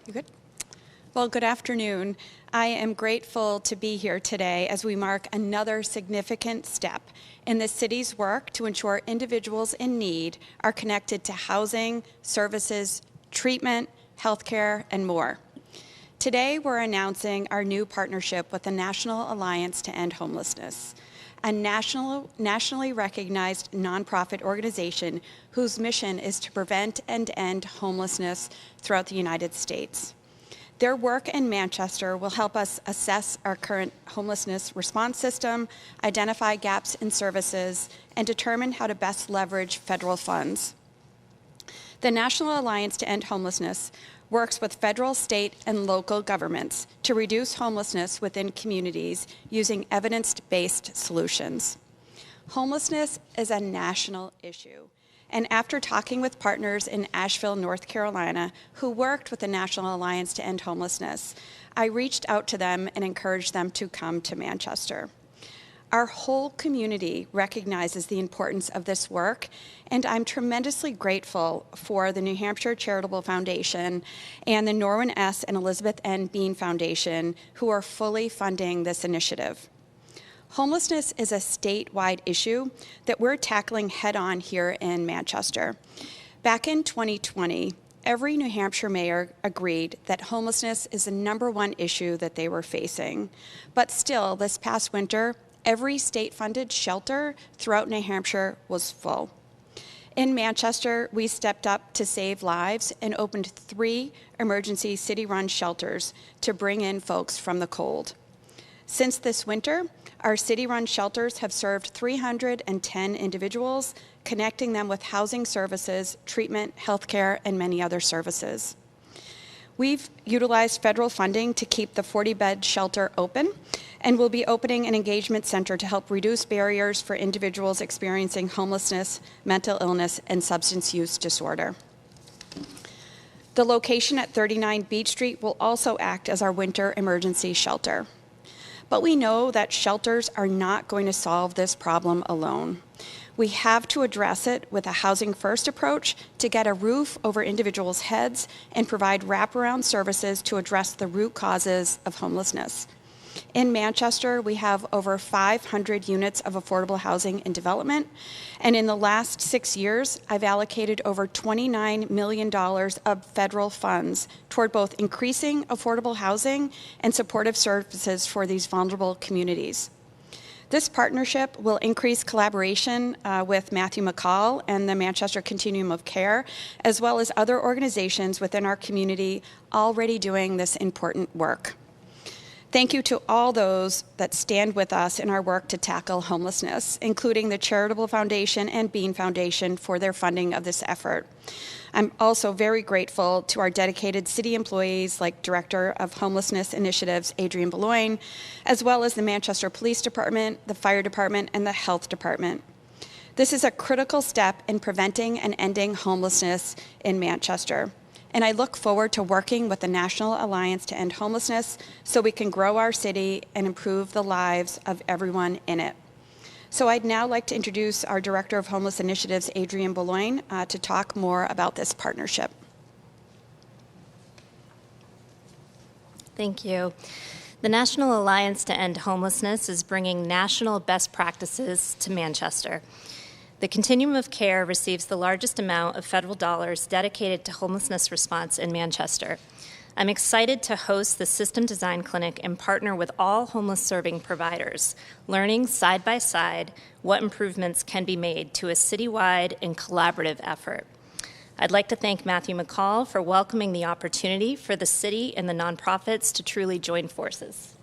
You good? Well, good afternoon. I am grateful to be here today as we mark another significant step in the city's work to ensure individuals in need are connected to housing, services, treatment, healthcare, and more. Today, we're announcing our new partnership with the National Alliance to End Homelessness, a nationally recognized nonprofit organization whose mission is to prevent and end homelessness throughout the United States. Their work in Manchester will help us assess our current homelessness response system, identify gaps in services, and determine how to best leverage federal funds. The National Alliance to End Homelessness works with federal, state, and local governments to reduce homelessness within communities using evidence-based solutions. Homelessness is a national issue. And after talking with partners in Asheville, North Carolina, who worked with the National Alliance to End Homelessness, I reached out to them and encouraged them to come to Manchester. Our whole community recognizes the importance of this work, and I'm tremendously grateful for the New Hampshire Charitable Foundation and the Norman S. and Elizabeth N. Bean Foundation, who are fully funding this initiative. Homelessness is a statewide issue that we're tackling head-on here in Manchester. Back in 2020, every New Hampshire mayor agreed that homelessness is the #1 issue that they were facing. But still, this past winter, every state-funded shelter throughout New Hampshire was full. In Manchester, we stepped up to save lives and opened 3 emergency city-run shelters to bring in folks from the cold. Since this winter, our city-run shelters have served 310 individuals, connecting them with housing services, treatment, healthcare, and many other services. We've utilized federal funding to keep the 40-bed shelter open, and we'll be opening an engagement center to help reduce barriers for individuals experiencing homelessness, mental illness, and substance use disorder. The location at 39 Beach Street will also act as our winter emergency shelter. But we know that shelters are not going to solve this problem alone. We have to address it with a housing-first approach to get a roof over individuals' heads and provide wraparound services to address the root causes of homelessness. In Manchester, we have over 500 units of affordable housing in development, and in the last 6 years, I've allocated over $29 million of federal funds toward both increasing affordable housing and supportive services for these vulnerable communities. This partnership will increase collaboration with Matthew McCall and the Manchester Continuum of Care, as well as other organizations within our community already doing this important work. Thank you to all those that stand with us in our work to tackle homelessness, including the Charitable Foundation and Bean Foundation for their funding of this effort. I'm also very grateful to our dedicated city employees like Director of Homelessness Initiatives, Adrienne Boulogne, as well as the Manchester Police Department, the Fire Department, and the Health Department. This is a critical step in preventing and ending homelessness in Manchester. And I look forward to working with the National Alliance to End Homelessness so we can grow our city and improve the lives of everyone in it. So I'd now like to introduce our Director of Homeless Initiatives, Adrienne Boulogne, to talk more about this partnership. Thank you. The National Alliance to End Homelessness is bringing national best practices to Manchester. The Continuum of Care receives the largest amount of federal dollars dedicated to homelessness response in Manchester. I'm excited to host the System Design Clinic and partner with all homeless serving providers, learning side by side what improvements can be made to a citywide and collaborative effort. I'd like to thank Matthew McCall for welcoming the opportunity for the city and the nonprofits to truly join forces.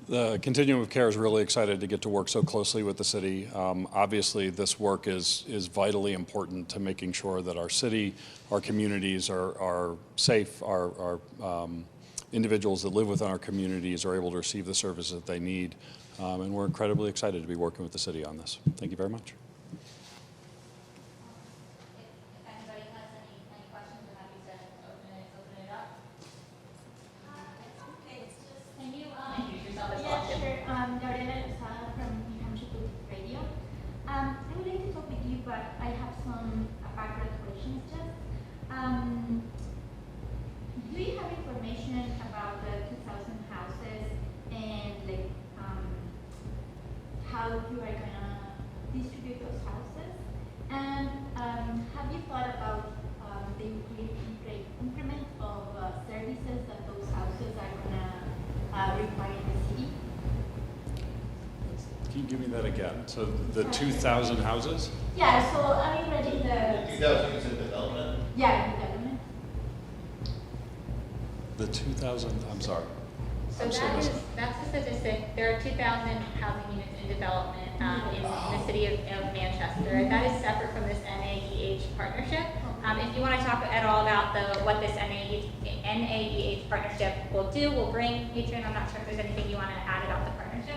The Continuum of Care is really excited to get to work so closely with the city. Obviously, this work is vitally important to making sure that our city, our communities are safe, our individuals that live within our communities are able to receive the services that they need. And we're incredibly excited to be working with the city on this. Thank you very much. I would like to talk with you, but I have some background questions just. give me that again? So the 2,000 houses? Yeah, so I mean, like in the 2,000 is in development? yeah, in development. The 2,000, I'm sorry. So that's the statistic. There are 2,000 housing units in development in the city of Manchester. That is separate from this NAEH partnership. If you want to talk at all about what this NAEH partnership will do, will bring, Adrian, I'm not sure if there's anything you want to add about the partnership.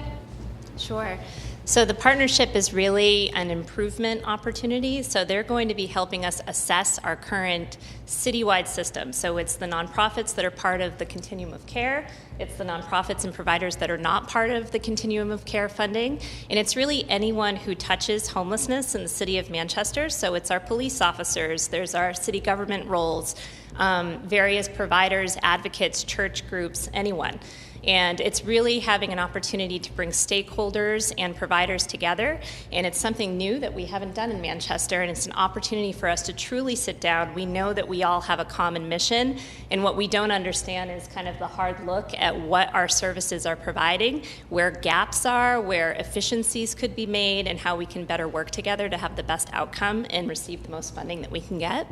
Sure. So the partnership is really an improvement opportunity. So they're going to be helping us assess our current citywide system. So it's the nonprofits that are part of the continuum of care. It's the nonprofits and providers that are not part of the continuum of care funding. And it's really anyone who touches homelessness in the city of Manchester. So it's our police officers, there's our city government roles, various providers, advocates, church groups, anyone. And it's really having an opportunity to bring stakeholders and providers together. And it's something new that we haven't done in Manchester, and it's an opportunity for us to truly sit down. We know that we all have a common mission, and what we don't understand is kind of the hard look at what our services are providing, where gaps are, where efficiencies could be made, and how we can better work together to have the best outcome and receive the most funding that we can get.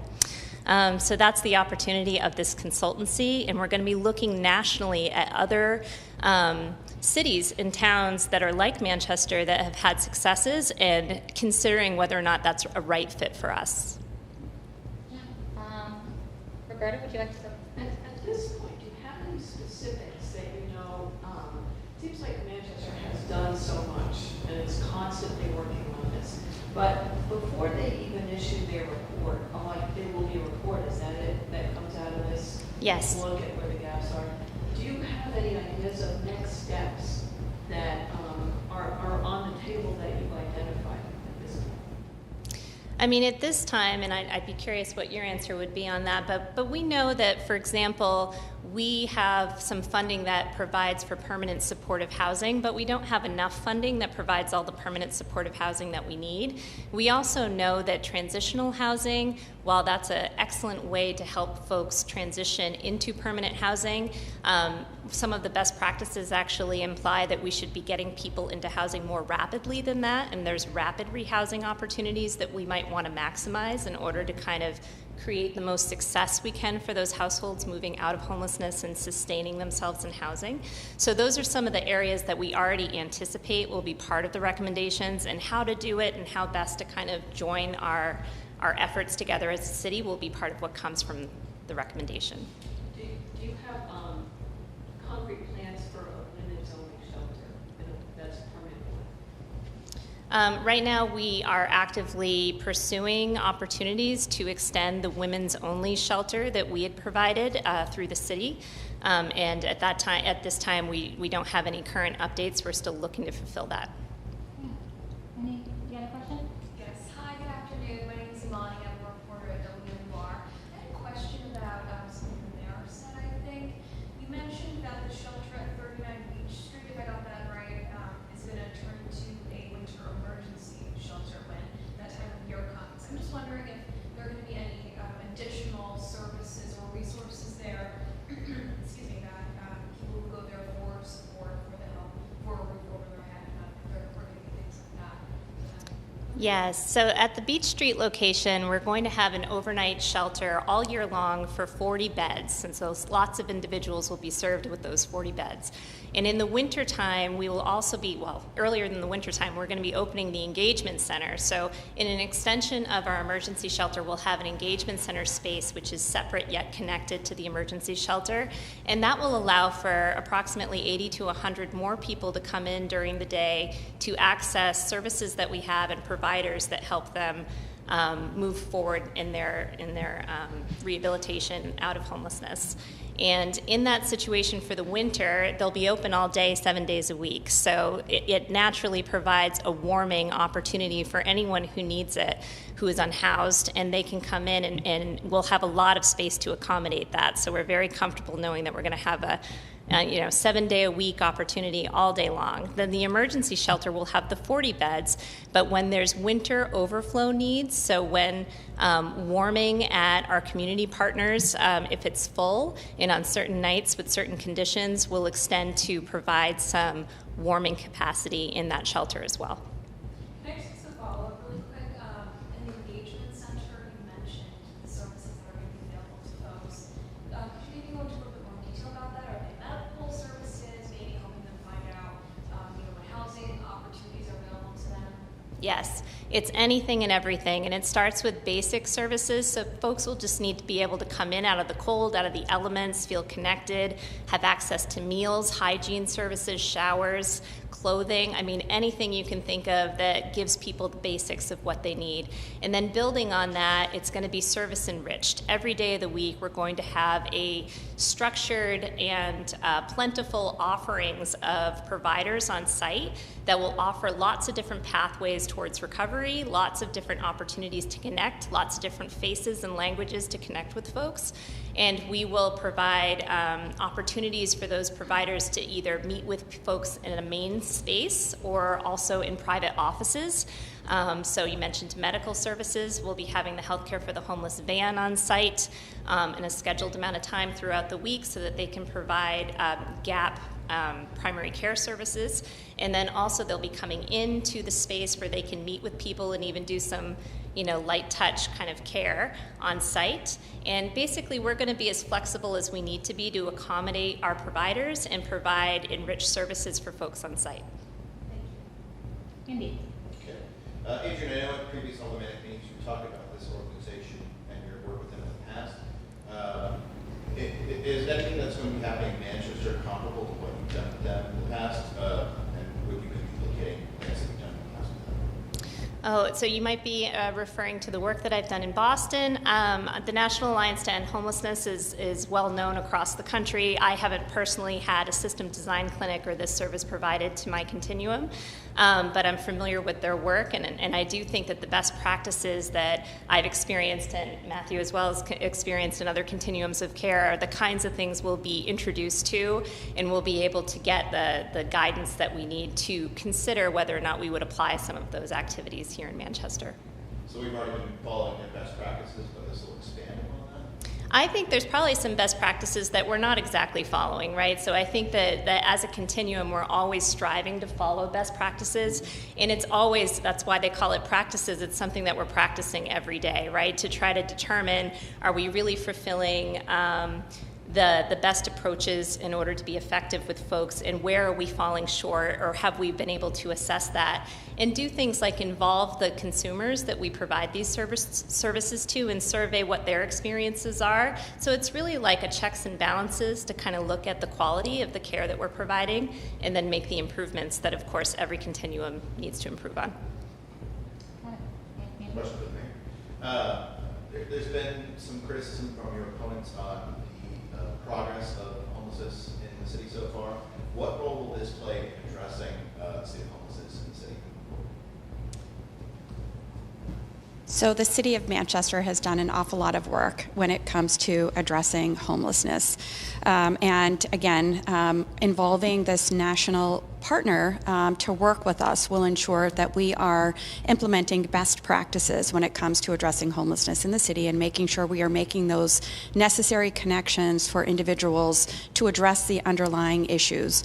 So that's the opportunity of this consultancy, and we're going to be looking nationally at other cities and towns that are like Manchester that have had successes and considering whether or not that's a right fit for us. Roberta, would you like to? At this point, do you have any specifics that you know? It seems like Manchester has done so much and is constantly working on this. But before they even issue their report, like there will be a report, is that it that comes out of this? Yes. Look at where the gaps are. Do you have any ideas of next steps that are on the table that you've identified at this point? I mean, at this time, and I'd be curious what your answer would be on that, but we know that, for example, we have some funding that provides for permanent supportive housing, but we don't have enough funding that provides all the permanent supportive housing that we need. We also know that transitional housing, while that's an excellent way to help folks transition into permanent housing, some of the best practices actually imply that we should be getting people into housing more rapidly than that, and there's rapid rehousing opportunities that we might want to maximize in order to kind of create the most success we can for those households moving out of homelessness and sustaining themselves in housing. So those are some of the areas that we already anticipate will be part of the recommendations, and how to do it and how best to kind of join our efforts together as a city will be part of what comes from the recommendation. Do you have concrete plans for a women's only shelter that's permanent? Right now, we are actively pursuing opportunities to extend the women's only shelter that we had provided through the city. And at this time, we don't have any current updates. We're still looking to fulfill that. You got a question? Yes. Hi, good afternoon. My name is Imani. I'm a reporter at WNUR. I had a question about something the mayor said, I think. You mentioned that the shelter at 39 Beach Street, if I got that right, is going to turn into a winter emergency shelter when that time of year comes. I'm just wondering if there are going to be any additional services or resources there, excuse me, that people who go there for support, for the help, for a roof over their head, if there are going to be things like that. Yes, so at the Beach Street location, we're going to have an overnight shelter all year long for 40 beds, and so lots of individuals will be served with those 40 beds. And in the wintertime, we will also be, well, earlier than the wintertime, we're going to be opening the engagement center. So in an extension of our emergency shelter, we'll have an engagement center space which is separate yet connected to the emergency shelter. And that will allow for approximately 80 to 100 more people to come in during the day to access services that we have and providers that help them move forward in their rehabilitation out of homelessness. And in that situation for the winter, they'll be open all day, 7 days a week. So it naturally provides a warming opportunity for anyone who needs it, who is unhoused, and they can come in and we'll have a lot of space to accommodate that. So we're very comfortable knowing that we're going to have a 7-day-a-week opportunity all day long. Then the emergency shelter will have the 40 beds, but when there's winter overflow needs, so when warming at our community partners, if it's full and on certain nights with certain conditions, we'll extend to provide some warming capacity in that shelter as well. Can I just follow up really quick? In the engagement center, you mentioned the services that are going to be available to folks. Could you maybe go into a little bit more detail about that? Are they medical services, maybe helping them find out, what housing opportunities are available to them? Yes, it's anything and everything, and it starts with basic services, so folks will just need to be able to come in out of the cold, out of the elements, feel connected, have access to meals, hygiene services, showers, clothing. I mean, anything you can think of that gives people the basics of what they need. And then building on that, it's going to be service enriched. Every day of the week, we're going to have a structured and plentiful offerings of providers on site that will offer lots of different pathways towards recovery, lots of different opportunities to connect, lots of different faces and languages to connect with folks. And we will provide opportunities for those providers to either meet with folks in a main space or also in private offices. So you mentioned medical services. We'll be having the Healthcare for the Homeless van on site in a scheduled amount of time throughout the week so that they can provide gap primary care services. And then also they'll be coming into the space where they can meet with people and even do some light touch kind of care on site. And basically we're going to be as flexible as we need to be to accommodate our providers and provide enriched services for folks on site. Andy. Okay. Adrian, I know at previous Aldermanic meetings you talked about this organization and your work with them in the past. Is anything that's going to be happening in Manchester comparable to what you've done with them in the past? And would you be duplicating things that you've done in the past with them? Oh, so you might be referring to the work that I've done in Boston. The National Alliance to End Homelessness is well known across the country. I haven't personally had a system design clinic or this service provided to my continuum, but I'm familiar with their work, and I do think that the best practices that I've experienced, and Matthew as well has experienced in other continuums of care, are the kinds of things we'll be introduced to, and we'll be able to get the guidance that we need to consider whether or not we would apply some of those activities here in Manchester. So we've already been following their best practices, but this will expand upon that? I think there's probably some best practices that we're not exactly following, right? So I think that as a continuum, we're always striving to follow best practices, and it's always, that's why they call it practices, it's something that we're practicing every day, right? To try to determine, are we really fulfilling the best approaches in order to be effective with folks, and where are we falling short, or have we been able to assess that and do things like involve the consumers that we provide these services to and survey what their experiences are. So it's really like a checks and balances to kind of look at the quality of the care that we're providing and then make the improvements that, of course, every continuum needs to improve on. Question for the mayor. There's been some criticism from your opponents on the progress of homelessness in the city so far. What role will this play in addressing the state of homelessness in the city? So the City of Manchester has done an awful lot of work when it comes to addressing homelessness. And again, involving this national partner to work with us will ensure that we are implementing best practices when it comes to addressing homelessness in the city and making sure we are making those necessary connections for individuals to address the underlying issues.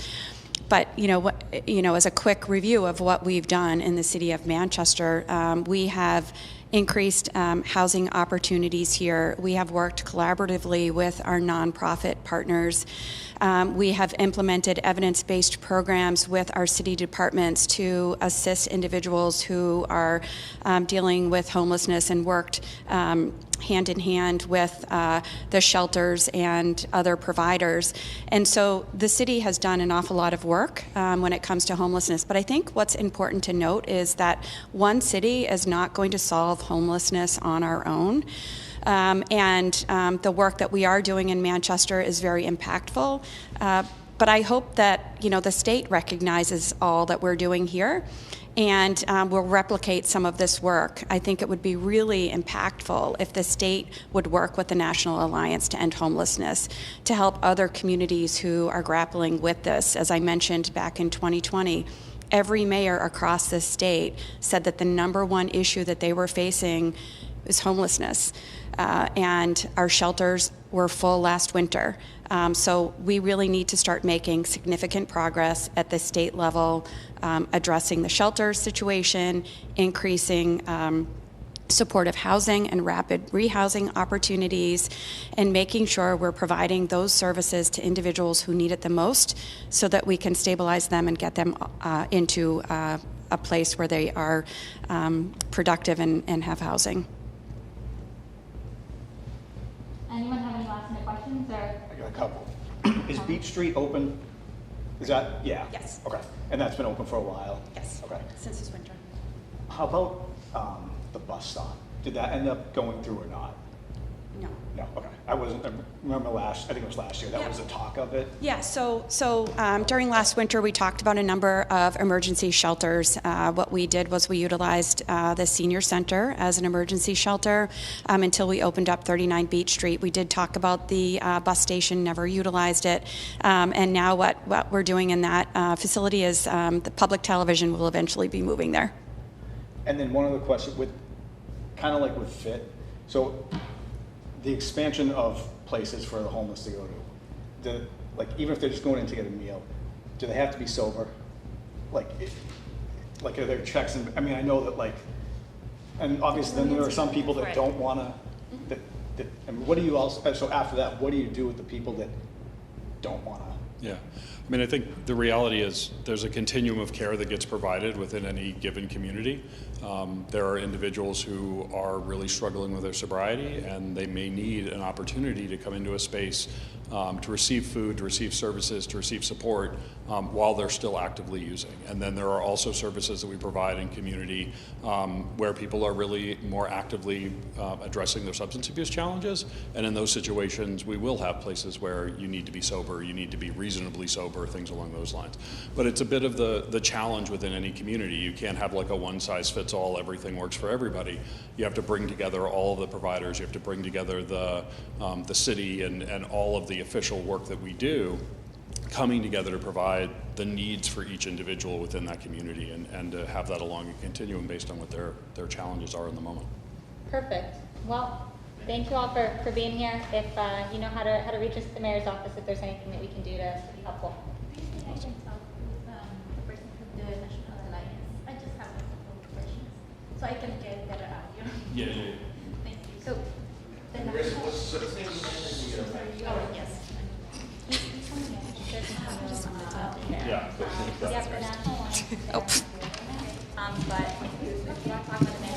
But as a quick review of what we've done in the City of Manchester, we have increased housing opportunities here. We have worked collaboratively with our nonprofit partners. We have implemented evidence-based programs with our city departments to assist individuals who are dealing with homelessness, and worked hand in hand with the shelters and other providers. And so the city has done an awful lot of work when it comes to homelessness. But I think what's important to note is that one city is not going to solve homelessness on our own. The work that we are doing in Manchester is very impactful. But I hope that the state recognizes all that we're doing here, and will replicate some of this work. I think it would be really impactful if the state would work with the National Alliance to End Homelessness to help other communities who are grappling with this. As I mentioned back in 2020, every mayor across the state said that the number one issue that they were facing is homelessness. And our shelters were full last winter. So we really need to start making significant progress at the state level, addressing the shelter situation, increasing supportive housing and rapid rehousing opportunities, and making sure we're providing those services to individuals who need it the most so that we can stabilize them and get them into a place where they are productive and have housing. Anyone have any last minute questions or? I got a couple. Is Beach Street open? Is that, yeah? Yes. Okay, and that's been open for a while? Yes. Okay. Since this winter. How about the bus stop? Did that end up going through or not? No. No, okay. I remember I think it was last year, that Yeah. was the talk of it. Yeah, so during last winter, we talked about a number of emergency shelters. What we did was we utilized the senior center as an emergency shelter until we opened up 39 Beach Street. We did talk about the bus station, never utilized it. And now what we're doing in that facility is the public television will eventually be moving there. And then one other question, with kind of like with FIT, so the expansion of places for the homeless to go to, like even if they're just going in to get a meal, do they have to be sober? Like are there checks? And I mean, I know that and obviously then there are some people that don't want to. I mean, what do you also? So after that, what do you do with the people that don't want to? Yeah. I mean, I think the reality is there's a continuum of care that gets provided within any given community. There are individuals who are really struggling with their sobriety, and they may need an opportunity to come into a space to receive food, to receive services, to receive support while they're still actively using. And then there are also services that we provide in community where people are really more actively addressing their substance abuse challenges. And in those situations, we will have places where you need to be sober, you need to be reasonably sober, things along those lines. But it's a bit of the challenge within any community. You can't have like a one-size-fits-all, everything works for everybody. You have to bring together all of the providers, you have to bring together the city and all of the official work that we do, coming together to provide the needs for each individual within that community and to have that along a continuum based on what their challenges are in the moment. Perfect. Well, thank you all for being here. If you know how to reach us at the mayor's office, if there's anything that we can do to be helpful. Do you think I can talk with the person from the National Alliance? I just have a couple of questions, so I can get better audio. Yeah. Thank you. So, the Chris, National... what's the name again? Oh, yes. Yeah. Yeah, the National Alliance. But if you want to talk about the mayor's